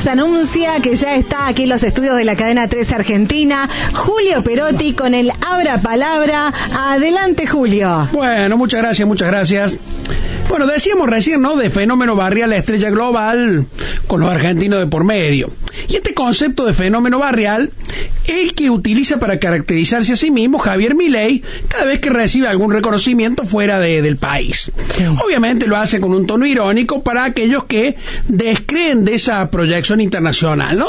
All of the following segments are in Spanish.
nos anuncia que ya está aquí en los estudios de la cadena 13 Argentina, Julio Perotti con el Abra Palabra. Adelante, Julio. Bueno, muchas gracias. Bueno, decíamos recién, ¿no?, de fenómeno barrial a estrella global con los argentinos de por medio. Y este concepto de fenómeno barrial es el que utiliza para caracterizarse a sí mismo Javier Milei cada vez que recibe algún reconocimiento fuera del país. Sí. Obviamente lo hace con un tono irónico para aquellos que descreen de esa proyección internacional, ¿no?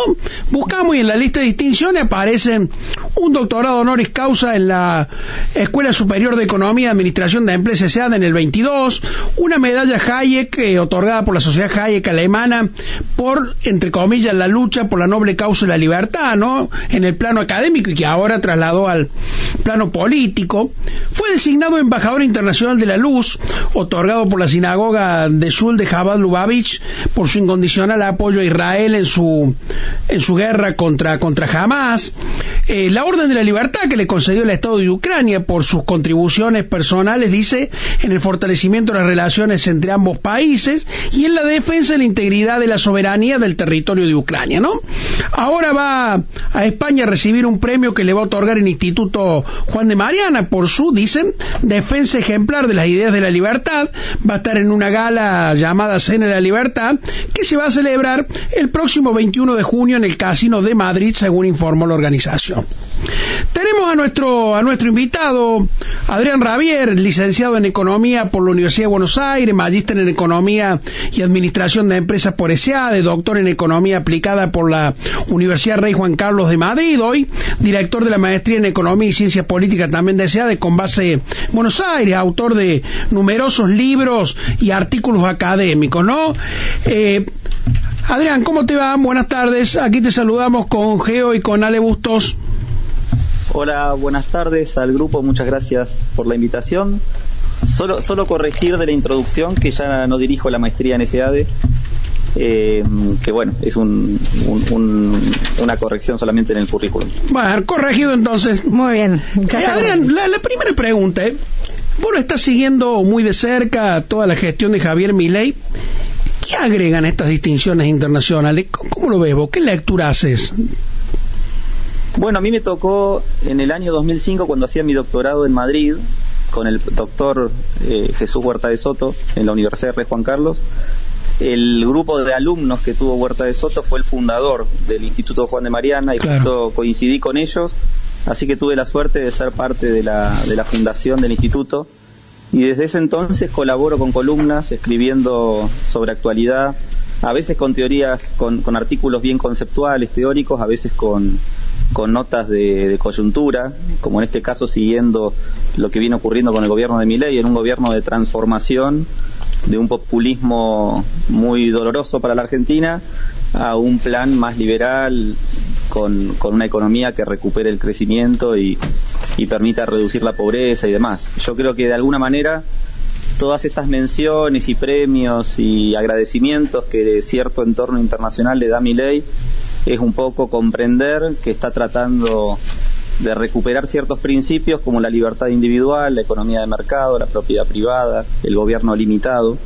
Buscamos y en la lista de distinciones aparecen un doctorado honoris causa en la Escuela Superior de Economía y Administración de Empresas SEAD en el 22, una medalla Hayek otorgada por la Sociedad Hayek alemana por, entre comillas, la lucha por la noble causa de la libertad, ¿no?, en el plano académico y que ahora trasladó al plano político. Fue designado embajador internacional de la luz, otorgado por la sinagoga de Shul de Chabad Lubavitch por su incondicional apoyo a Israel en su guerra contra Hamas. La Orden de la Libertad que le concedió el Estado de Ucrania por sus contribuciones personales, dice, en el fortalecimiento de las relaciones entre ambos países y en la defensa de la integridad de la soberanía del territorio de Ucrania, ¿no? Ahora va a España a recibir un premio que le va a otorgar el Instituto Juan de Mariana por su, dicen, defensa ejemplar de las ideas de la libertad. Va a estar en una gala llamada Cena de la Libertad que se va a celebrar el próximo 21 de junio en el Casino de Madrid, según informó la organización. Tenemos a nuestro invitado, Adrián Rabier, licenciado en Economía por la Universidad de Buenos Aires, magíster en Economía y Administración de Empresas por ESEADE, doctor en Economía Aplicada por la Universidad Rey Juan Carlos de Madrid, hoy director de la Maestría en Economía y Ciencias Políticas también de ESEADE con base en Buenos Aires, autor de numerosos libros y artículos académicos, ¿no? Adrián, ¿cómo te va? Buenas tardes, aquí te saludamos con Geo y con Ale Bustos. Hola, buenas tardes al grupo, muchas gracias por la invitación. Solo corregir de la introducción que ya no dirijo la maestría en ESEADE, que bueno, es una corrección solamente en el currículum. Bueno, corregido entonces. Muy bien. Adrián, la primera pregunta, vos lo estás siguiendo muy de cerca toda la gestión de Javier Milei. ¿Qué agregan estas distinciones internacionales? ¿Cómo lo ves vos? ¿Qué lectura haces? Bueno, a mí me tocó en el año 2005, cuando hacía mi doctorado en Madrid, con el doctor Jesús Huerta de Soto, en la Universidad Rey Juan Carlos. El grupo de alumnos que tuvo Huerta de Soto fue el fundador del Instituto Juan de Mariana, y claro, justo coincidí con ellos, así que tuve la suerte de ser parte de la fundación del instituto, y desde ese entonces colaboro con columnas, escribiendo sobre actualidad, a veces con teorías, con artículos bien conceptuales, teóricos, a veces con notas de coyuntura, como en este caso siguiendo lo que viene ocurriendo con el gobierno de Milei, en un gobierno de transformación de un populismo muy doloroso para la Argentina a un plan más liberal, con una economía que recupere el crecimiento y permita reducir la pobreza y demás. Yo creo que de alguna manera todas estas menciones y premios y agradecimientos que cierto entorno internacional le da a Milei es un poco comprender que está tratando de recuperar ciertos principios como la libertad individual, la economía de mercado, la propiedad privada, el gobierno limitado,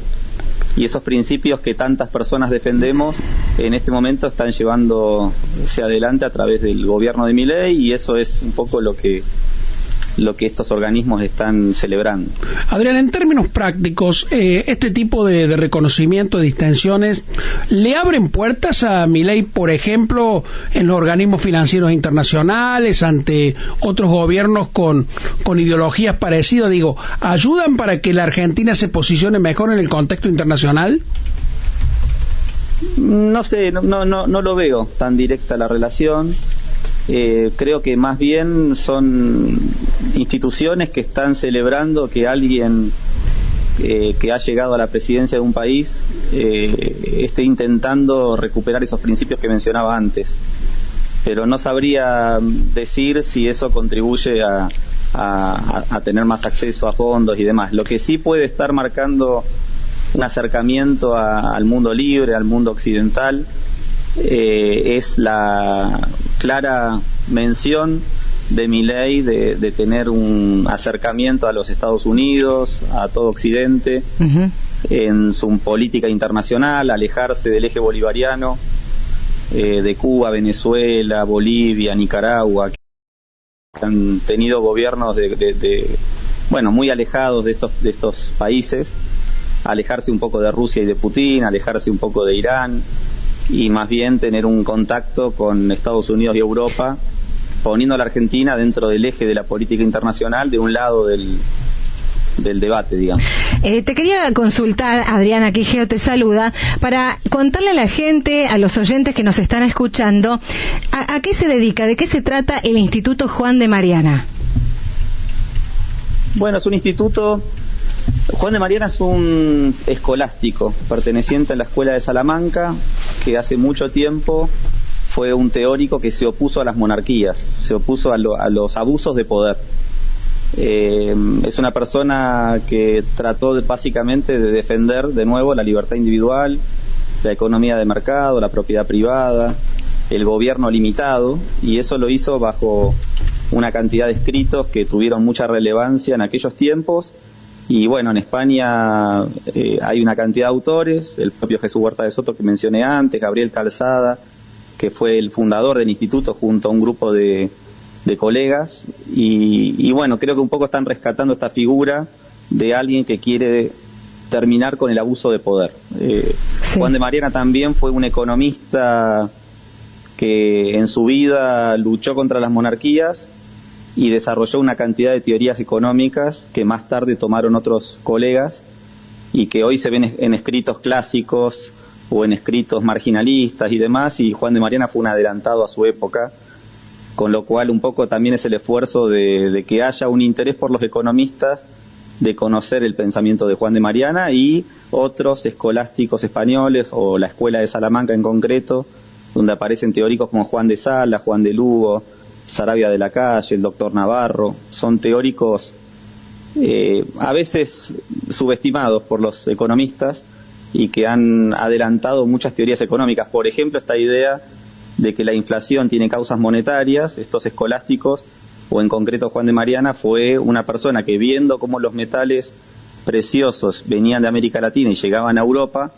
y esos principios que tantas personas defendemos en este momento están llevándose adelante a través del gobierno de Milei, y eso es un poco lo que estos organismos están celebrando. Adrián, en términos prácticos, este tipo de reconocimiento, de distinciones, ¿le abren puertas a Milei, por ejemplo, en los organismos financieros internacionales, ante otros gobiernos con ideologías parecidas? Digo, ¿ayudan para que la Argentina se posicione mejor en el contexto internacional? No sé, no lo veo tan directa la relación. Creo que más bien son instituciones que están celebrando que alguien que ha llegado a la presidencia de un país esté intentando recuperar esos principios que mencionaba antes, pero no sabría decir si eso contribuye a tener más acceso a fondos y demás. Lo que sí puede estar marcando un acercamiento al mundo libre, al mundo occidental, es la clara mención de Milei de tener un acercamiento a los Estados Unidos, a todo Occidente, en su política internacional, alejarse del eje bolivariano, de Cuba, Venezuela, Bolivia, Nicaragua, que han tenido gobiernos bueno, muy alejados de estos países, alejarse un poco de Rusia y de Putin, alejarse un poco de Irán, y más bien tener un contacto con Estados Unidos y Europa, poniendo a la Argentina dentro del eje de la política internacional, de un lado del debate, digamos. Te quería consultar, Adrián, aquí Geo te saluda, para contarle a la gente, a los oyentes que nos están escuchando, ¿a qué se dedica, de qué se trata el Instituto Juan de Mariana? Bueno, es un instituto. Juan de Mariana es un escolástico perteneciente a la Escuela de Salamanca, que hace mucho tiempo fue un teórico que se opuso a las monarquías, se opuso a los abusos de poder. Es una persona que trató básicamente de defender de nuevo la libertad individual, la economía de mercado, la propiedad privada, el gobierno limitado, y eso lo hizo bajo una cantidad de escritos que tuvieron mucha relevancia en aquellos tiempos. Y bueno, en España hay una cantidad de autores, el propio Jesús Huerta de Soto que mencioné antes, Gabriel Calzada, que fue el fundador del instituto junto a un grupo de colegas, y bueno, creo que un poco están rescatando esta figura de alguien que quiere terminar con el abuso de poder. Sí. Juan de Mariana también fue un economista que en su vida luchó contra las monarquías y desarrolló una cantidad de teorías económicas que más tarde tomaron otros colegas y que hoy se ven en escritos clásicos o en escritos marginalistas y demás, y Juan de Mariana fue un adelantado a su época, con lo cual un poco también es el esfuerzo de que haya un interés por los economistas de conocer el pensamiento de Juan de Mariana y otros escolásticos españoles, o la Escuela de Salamanca en concreto, donde aparecen teóricos como Juan de Sala, Juan de Lugo, Saravia de la Calle, el doctor Navarro. Son teóricos a veces subestimados por los economistas y que han adelantado muchas teorías económicas. Por ejemplo, esta idea de que la inflación tiene causas monetarias. Estos escolásticos, o en concreto Juan de Mariana, fue una persona que, viendo cómo los metales preciosos venían de América Latina y llegaban a Europa,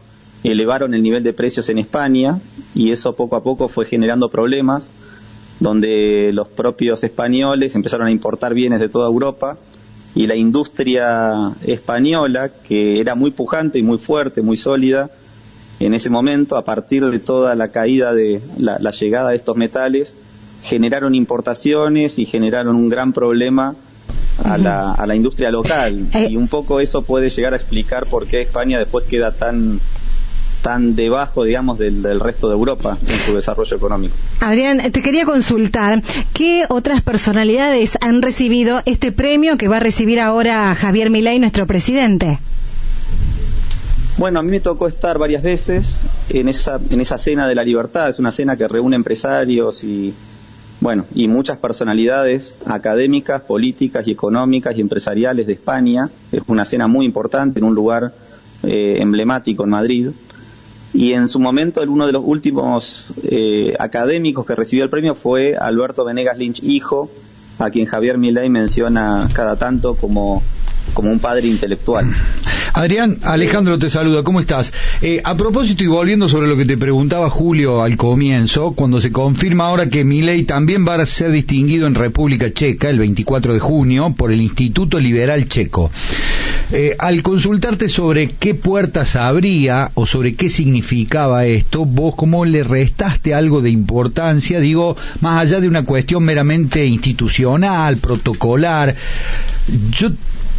elevaron el nivel de precios en España, y eso poco a poco fue generando problemas, donde los propios españoles empezaron a importar bienes de toda Europa, y la industria española, que era muy pujante y muy fuerte, muy sólida, en ese momento, a partir de toda la caída de la llegada de estos metales, generaron importaciones y generaron un gran problema a la industria local. Y un poco eso puede llegar a explicar por qué España después queda tan debajo, digamos, del resto de Europa en su desarrollo económico. Adrián, te quería consultar, ¿qué otras personalidades han recibido este premio que va a recibir ahora Javier Milei, nuestro presidente? Bueno, a mí me tocó estar varias veces en esa cena de la libertad. Es una cena que reúne empresarios y muchas personalidades académicas, políticas y económicas y empresariales de España. Es una cena muy importante en un lugar emblemático en Madrid. Y en su momento, uno de los últimos académicos que recibió el premio fue Alberto Venegas Lynch, hijo, a quien Javier Milei menciona cada tanto como un padre intelectual. Adrián, Alejandro te saluda, ¿cómo estás? A propósito, y volviendo sobre lo que te preguntaba Julio al comienzo, cuando se confirma ahora que Milei también va a ser distinguido en República Checa el 24 de junio por el Instituto Liberal Checo. Al consultarte sobre qué puertas abría o sobre qué significaba esto, vos cómo le restaste algo de importancia, digo, más allá de una cuestión meramente institucional, protocolar. Yo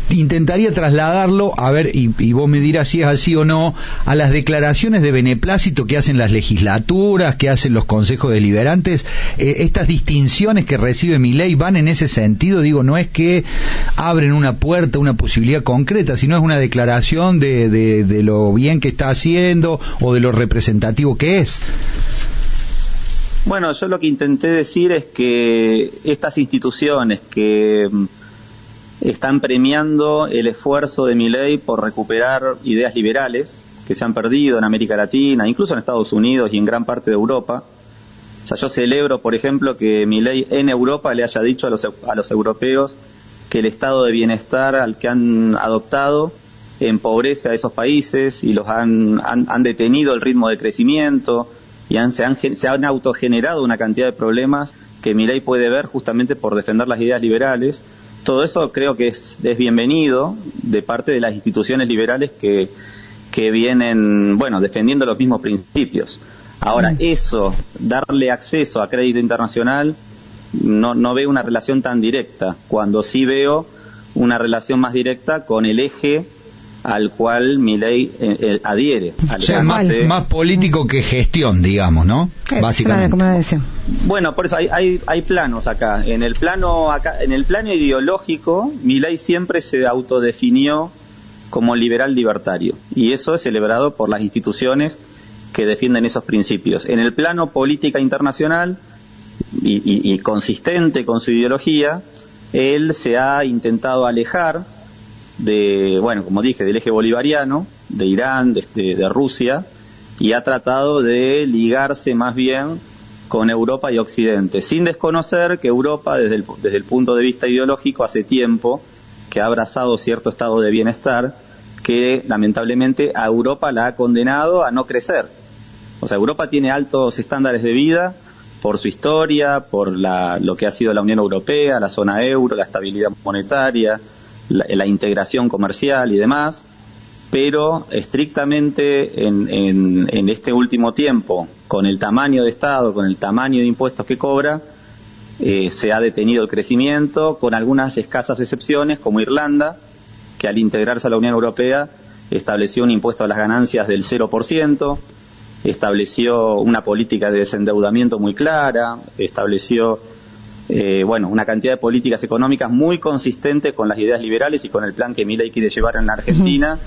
intentaría trasladarlo, a ver, y vos me dirás si es así o no, a las declaraciones de beneplácito que hacen las legislaturas, que hacen los consejos deliberantes. Estas distinciones que recibe Milei van en ese sentido, digo, no es que abren una puerta, una posibilidad concreta, sino es una declaración de lo bien que está haciendo o de lo representativo que es. Bueno, yo lo que intenté decir es que estas instituciones que están premiando el esfuerzo de Milei por recuperar ideas liberales que se han perdido en América Latina, incluso en Estados Unidos y en gran parte de Europa. O sea, yo celebro, por ejemplo, que Milei en Europa le haya dicho a los europeos que el estado de bienestar al que han adoptado empobrece a esos países y los han detenido el ritmo de crecimiento, y se han autogenerado una cantidad de problemas que Milei puede ver justamente por defender las ideas liberales. Todo eso creo que es bienvenido de parte de las instituciones liberales que vienen, bueno, defendiendo los mismos principios. Ahora, eso, darle acceso a crédito internacional, no veo una relación tan directa, cuando sí veo una relación más directa con el eje al cual Milei adhiere. O sea, más político que gestión, digamos, ¿no? Básicamente. Bueno, por eso hay planos acá. En el plano ideológico, Milei siempre se autodefinió como liberal libertario, y eso es celebrado por las instituciones que defienden esos principios. En el plano política internacional y consistente con su ideología, él se ha intentado alejar como dije, del eje bolivariano, de Irán, de Rusia, y ha tratado de ligarse más bien con Europa y Occidente, sin desconocer que Europa, desde el punto de vista ideológico, hace tiempo que ha abrazado cierto estado de bienestar que lamentablemente a Europa la ha condenado a no crecer. O sea, Europa tiene altos estándares de vida por su historia, por lo que ha sido la Unión Europea, la zona euro, la estabilidad monetaria, la integración comercial y demás, pero estrictamente en este último tiempo, con el tamaño de Estado, con el tamaño de impuestos que cobra, se ha detenido el crecimiento, con algunas escasas excepciones, como Irlanda, que al integrarse a la Unión Europea estableció un impuesto a las ganancias del 0%, estableció una política de desendeudamiento muy clara, estableció una cantidad de políticas económicas muy consistentes con las ideas liberales y con el plan que Milei quiere llevar en la Argentina,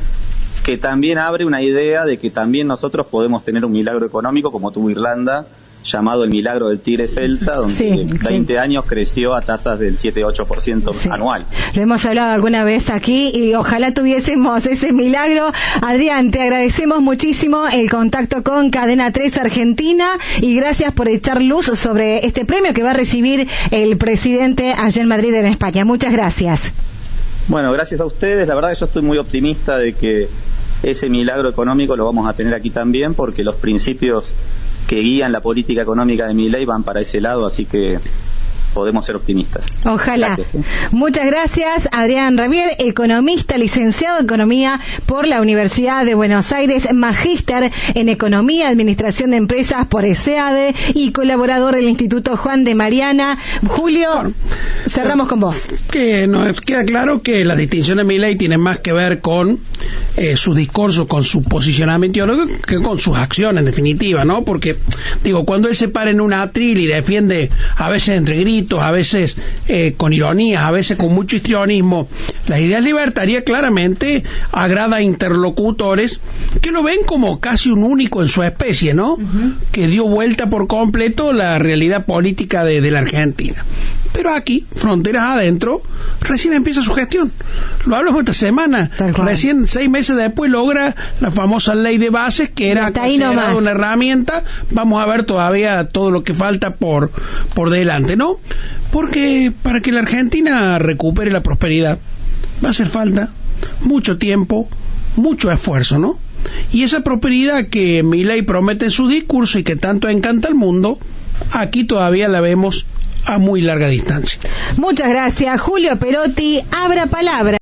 que también abre una idea de que también nosotros podemos tener un milagro económico como tuvo Irlanda, llamado el milagro del tigre celta, donde en 20 años creció a tasas del 7-8% anual. Lo hemos hablado alguna vez aquí y ojalá tuviésemos ese milagro. Adrián, te agradecemos muchísimo el contacto con Cadena 3 Argentina y gracias por echar luz sobre este premio que va a recibir el presidente allá en Madrid, en España. Muchas gracias. Bueno, gracias a ustedes. La verdad que yo estoy muy optimista de que ese milagro económico lo vamos a tener aquí también, porque los principios que guían la política económica de Milei van para ese lado, así que podemos ser optimistas. Ojalá. Gracias. Muchas gracias, Adrián Rabier, economista, licenciado en Economía por la Universidad de Buenos Aires, magíster en Economía, Administración de Empresas por ESEADE y colaborador del Instituto Juan de Mariana. Julio, cerramos con vos. Que nos queda claro que la distinción de Milei tiene más que ver con su discurso, con su posicionamiento ideológico, que con sus acciones, en definitiva, ¿no? Porque, cuando él se para en un atril y defiende, a veces entre gritos, a veces con ironías, a veces con mucho histrionismo, las ideas libertarias, claramente agrada a interlocutores que lo ven como casi un único en su especie, ¿no? Que dio vuelta por completo la realidad política de la Argentina. Pero aquí, fronteras adentro, recién empieza su gestión. Lo hablamos esta semana. Recién 6 meses después logra la famosa ley de bases, que era considerada una herramienta. Vamos a ver todavía todo lo que falta por delante, ¿no? Porque para que la Argentina recupere la prosperidad va a hacer falta mucho tiempo, mucho esfuerzo, ¿no? Y esa prosperidad que Milei promete en su discurso y que tanto encanta al mundo, aquí todavía la vemos a muy larga distancia. Muchas gracias, Julio Perotti. Abra palabra.